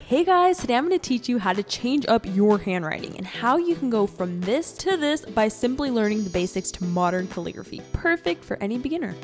Hey guys, today I'm going to teach you how to change up your handwriting and how you can go from this to this by simply learning the basics to modern calligraphy. Perfect for any beginner.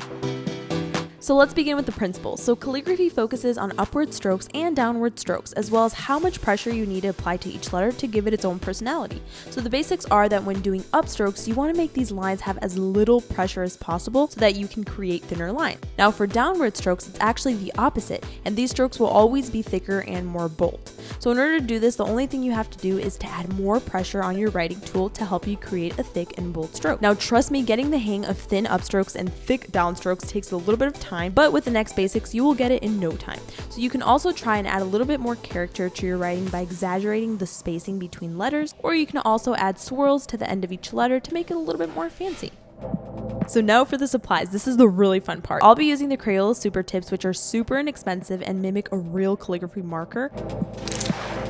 So let's begin with the principles. So calligraphy focuses on upward strokes and downward strokes, as well as how much pressure you need to apply to each letter to give it its own personality. So the basics are that when doing upstrokes, you want to make these lines have as little pressure as possible so that you can create thinner lines. Now for downward strokes, it's actually the opposite, and these strokes will always be thicker and more bold. So in order to do this, the only thing you have to do is to add more pressure on your writing tool to help you create a thick and bold stroke. Now trust me, getting the hang of thin upstrokes and thick downstrokes takes a little bit of time, but with the next basics, you will get it in no time. So you can also try and add a little bit more character to your writing by exaggerating the spacing between letters, or you can also add swirls to the end of each letter to make it a little bit more fancy. So now for the supplies. This is the really fun part. I'll be using the Crayola supertips, which are super inexpensive and mimic a real calligraphy marker.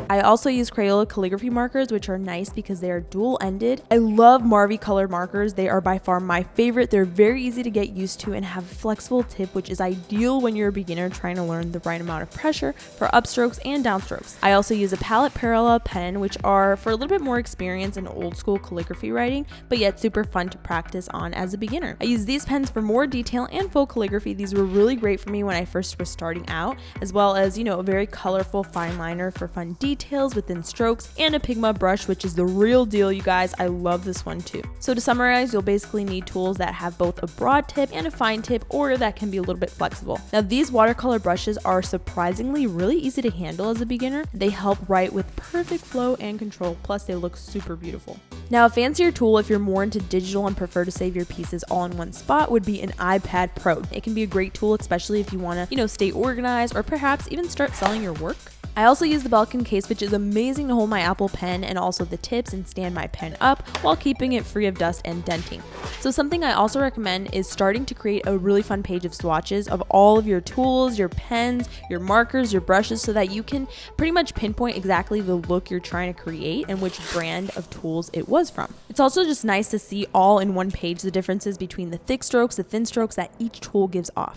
I also use Crayola calligraphy markers, which are nice because they are dual-ended. I love Marvy color markers. They are by far my favorite. They're very easy to get used to and have a flexible tip, which is ideal when you're a beginner trying to learn the right amount of pressure for upstrokes and downstrokes. I also use a palette parallel pen, which are for a little bit more experience in old school calligraphy writing, but yet super fun to practice on as a beginner. I use these pens for more detail and full calligraphy. These were really great for me when I first was starting out, as well as, a very colorful fine liner for fun details within strokes, and a Pigma brush, which is the real deal, you guys. I love this one too. So to summarize, you'll basically need tools that have both a broad tip and a fine tip, or that can be a little bit flexible. Now these watercolor brushes are surprisingly really easy to handle as a beginner. They help write with perfect flow and control, plus they look super beautiful. Now a fancier tool, if you're more into digital and prefer to save your pieces all in one spot, would be an iPad Pro. It can be a great tool, especially if you want to, stay organized or perhaps even start selling your work. I also use the Belkin case, which is amazing to hold my Apple Pen and also the tips and stand my pen up while keeping it free of dust and denting. So something I also recommend is starting to create a really fun page of swatches of all of your tools, your pens, your markers, your brushes, so that you can pretty much pinpoint exactly the look you're trying to create and which brand of tools it was from. It's also just nice to see all in one page the differences between the thick strokes, the thin strokes that each tool gives off.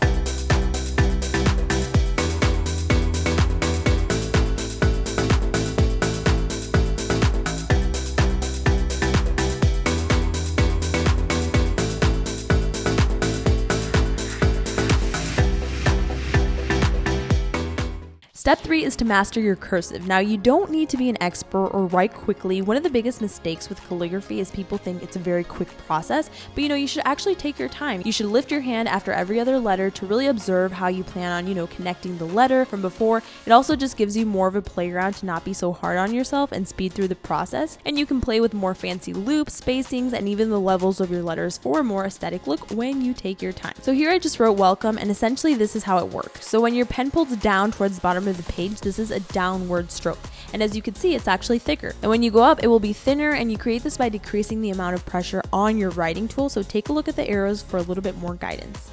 Step 3 is to master your cursive. Now you don't need to be an expert or write quickly. One of the biggest mistakes with calligraphy is people think it's a very quick process, but you should actually take your time. You should lift your hand after every other letter to really observe how you plan on, connecting the letter from before. It also just gives you more of a playground to not be so hard on yourself and speed through the process. And you can play with more fancy loops, spacings, and even the levels of your letters for a more aesthetic look when you take your time. So here I just wrote welcome, and essentially this is how it works. So when your pen pulls down towards the bottom of the page, this is a downward stroke, and as you can see, it's actually thicker, and when you go up it will be thinner, and you create this by decreasing the amount of pressure on your writing tool. So take a look at the arrows for a little bit more guidance.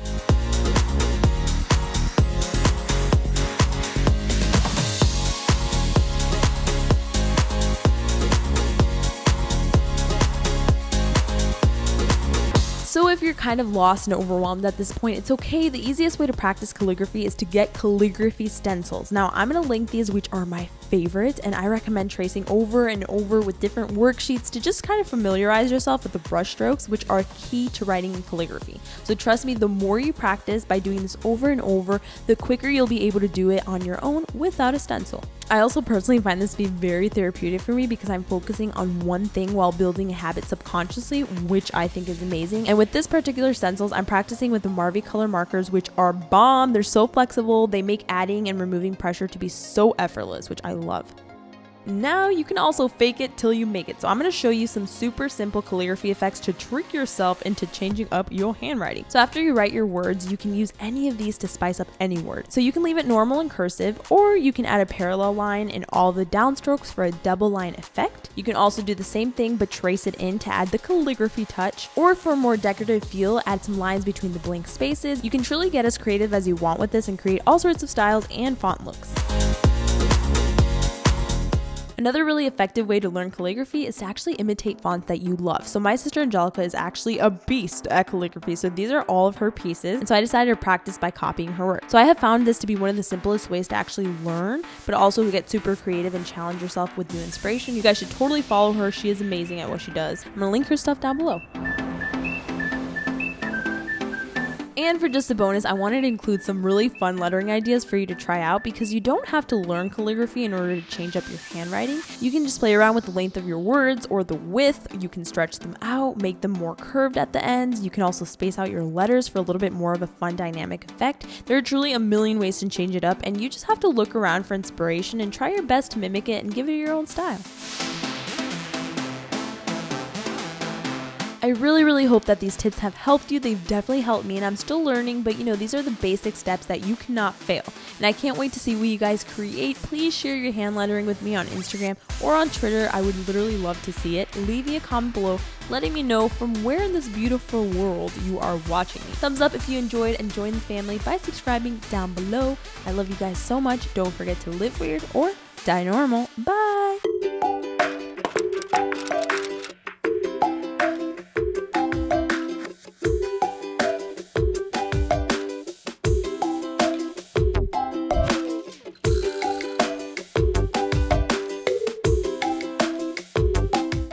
So if you're kind of lost and overwhelmed at this point, it's okay. The easiest way to practice calligraphy is to get calligraphy stencils. Now I'm going to link these, which are my favorite, and I recommend tracing over and over with different worksheets to just kind of familiarize yourself with the brush strokes, which are key to writing in calligraphy. So trust me, the more you practice by doing this over and over, the quicker you'll be able to do it on your own without a stencil. I also personally find this to be very therapeutic for me because I'm focusing on one thing while building a habit subconsciously, which I think is amazing. And with this particular stencils, I'm practicing with the Marvy color markers, which are bomb. They're so flexible. They make adding and removing pressure to be so effortless, which I love. Now you can also fake it till you make it. So I'm going to show you some super simple calligraphy effects to trick yourself into changing up your handwriting. So after you write your words, you can use any of these to spice up any word. So you can leave it normal and cursive, or you can add a parallel line in all the downstrokes for a double line effect. You can also do the same thing but trace it in to add the calligraphy touch, or for a more decorative feel, add some lines between the blank spaces. You can truly get as creative as you want with this and create all sorts of styles and font looks. Another really effective way to learn calligraphy is to actually imitate fonts that you love. So my sister Angelica is actually a beast at calligraphy. So these are all of her pieces. And so I decided to practice by copying her work. So I have found this to be one of the simplest ways to actually learn, but also get super creative and challenge yourself with new inspiration. You guys should totally follow her. She is amazing at what she does. I'm gonna link her stuff down below. And for just a bonus, I wanted to include some really fun lettering ideas for you to try out, because you don't have to learn calligraphy in order to change up your handwriting. You can just play around with the length of your words or the width. You can stretch them out, make them more curved at the ends. You can also space out your letters for a little bit more of a fun dynamic effect. There are truly a million ways to change it up, and you just have to look around for inspiration and try your best to mimic it and give it your own style. I really hope that these tips have helped you. They've definitely helped me, and I'm still learning, but these are the basic steps that you cannot fail. And I can't wait to see what you guys create. Please share your hand lettering with me on Instagram or on Twitter. I would literally love to see it. Leave me a comment below letting me know from where in this beautiful world you are watching me. Thumbs up if you enjoyed, and join the family by subscribing down below. I love you guys so much. Don't forget to live weird or die normal. Bye!